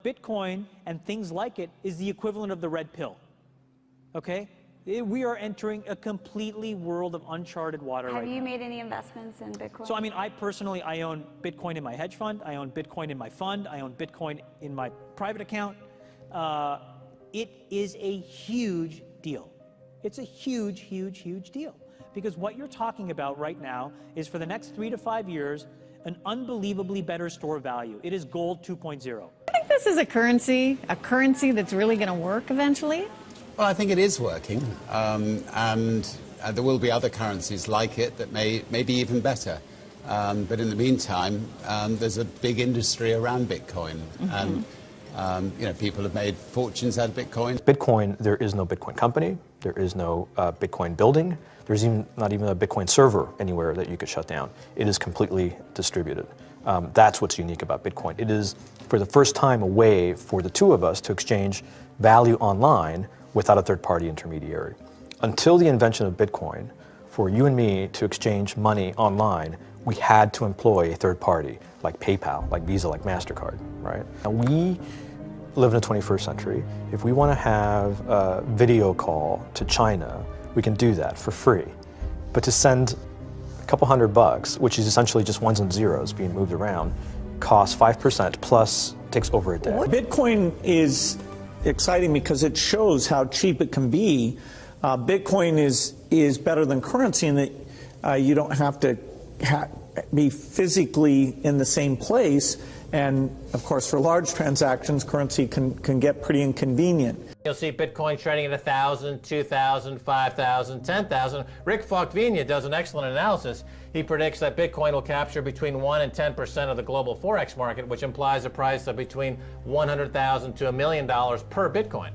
Bitcoin and things like it is the equivalent of the red pill, okay? We are entering a completely world of uncharted water right now. Have you made any investments in Bitcoin? So, I mean, I personally own Bitcoin in my hedge fund. I own Bitcoin in my fund. I own Bitcoin in my private account. It is a huge deal. It's a huge, huge, huge deal. Because what you're talking about right now is for the next 3 to 5 years, an unbelievably better store of value. It is gold 2.0. I think this is a currency that's really going to work eventually. Well, I think it is working, and there will be other currencies like it that may be even better. But in the meantime, there's a big industry around Bitcoin, and people have made fortunes out of Bitcoin. Bitcoin, there is no Bitcoin company, there is no Bitcoin building, there's not even a Bitcoin server anywhere that you could shut down. It is completely distributed. That's what's unique about Bitcoin. It is, for the first time, a way for the two of us to exchange value online without a third-party intermediary. Until the invention of Bitcoin, for you and me to exchange money online, we had to employ a third party, like PayPal, like Visa, like MasterCard, right? Now we live in the 21st century. If we want to have a video call to China, we can do that for free. But to send a couple $100, which is essentially just ones and zeros being moved around, costs 5% plus takes over a day. Bitcoin is exciting because it shows how cheap it can be. Bitcoin is better than currency in that you don't have to be physically in the same place. And of course, for large transactions, currency can get pretty inconvenient. You'll see Bitcoin trading at 1,000, 2,000, 5,000, 10,000. Rick Falkvinia does an excellent analysis. He predicts that Bitcoin will capture between 1 and 10% of the global Forex market, which implies a price of between $100,000 to $1 million per Bitcoin.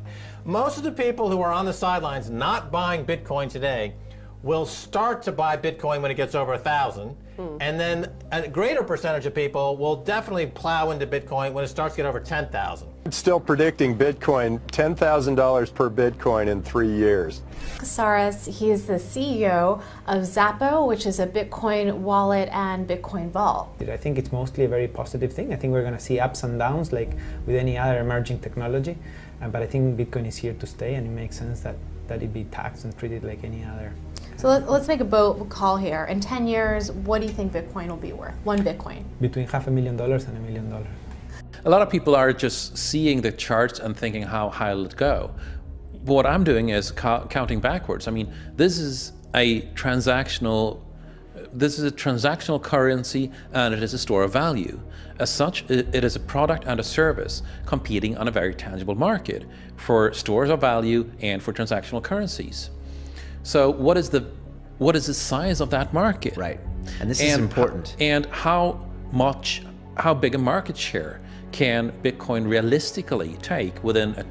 Most of the people who are on the sidelines not buying Bitcoin today will start to buy Bitcoin when it gets over 1,000, and then a greater percentage of people will definitely plow into Bitcoin when it starts to get over 10,000. It's still predicting Bitcoin $10,000 per Bitcoin in 3 years. Casares, he is the CEO of Zappo, which is a Bitcoin wallet and Bitcoin vault. I think it's mostly a very positive thing. I think we're going to see ups and downs like with any other emerging technology, but I think Bitcoin is here to stay, and it makes sense that it be taxed and treated like any other. So let's make a bold call here. In 10 years, what do you think Bitcoin will be worth? One Bitcoin? Between $500,000 and $1 million. A lot of people are just seeing the charts and thinking, how high will it go? What I'm doing is counting backwards. I mean, this is a transactional currency, and it is a store of value. As such, it is a product and a service competing on a very tangible market for stores of value and for transactional currencies. So what is the size of that market? Right, and this is important. And how big a market share can Bitcoin realistically take within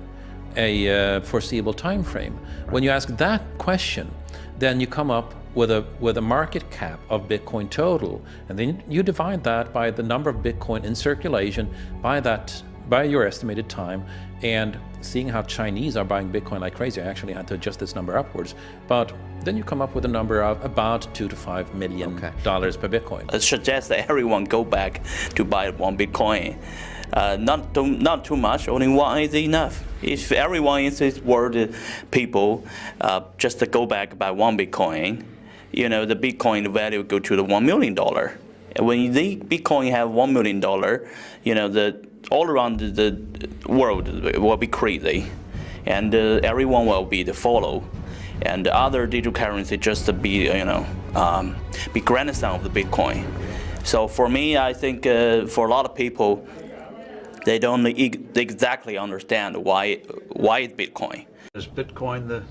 a foreseeable time frame? Right. When you ask that question, then you come up with a market cap of Bitcoin total, and then you divide that by the number of Bitcoin in circulation by your estimated time, and seeing how Chinese are buying Bitcoin like crazy. I actually had to adjust this number upwards, but then you come up with a number of about $2 to $5 million per Bitcoin. I suggest that everyone go back to buy one Bitcoin. Not too much, only one is enough. If everyone in this world, people, just to go back buy one Bitcoin, the Bitcoin value go to the $1 million. And when the Bitcoin have $1 million, all around the world will be crazy, and everyone will be the follow, and the other digital currency just to be be grandson of the Bitcoin. So for me, I think for a lot of people, they don't exactly understand why it's Bitcoin. Is Bitcoin the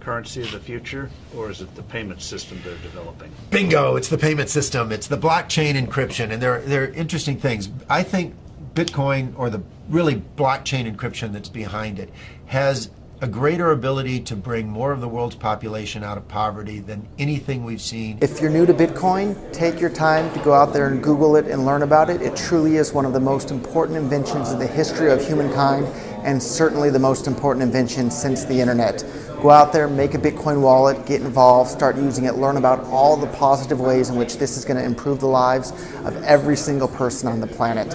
currency of the future, or is it the payment system they're developing? Bingo! It's the payment system. It's the blockchain encryption, and they're interesting things. I think Bitcoin, or the really blockchain encryption that's behind it, has a greater ability to bring more of the world's population out of poverty than anything we've seen. If you're new to Bitcoin, take your time to go out there and Google it and learn about it. It truly is one of the most important inventions in the history of humankind, and certainly the most important invention since the internet. Go out there, make a Bitcoin wallet, get involved, start using it, learn about all the positive ways in which this is going to improve the lives of every single person on the planet.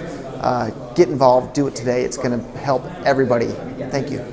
Get involved, do it today. It's going to help everybody. Thank you.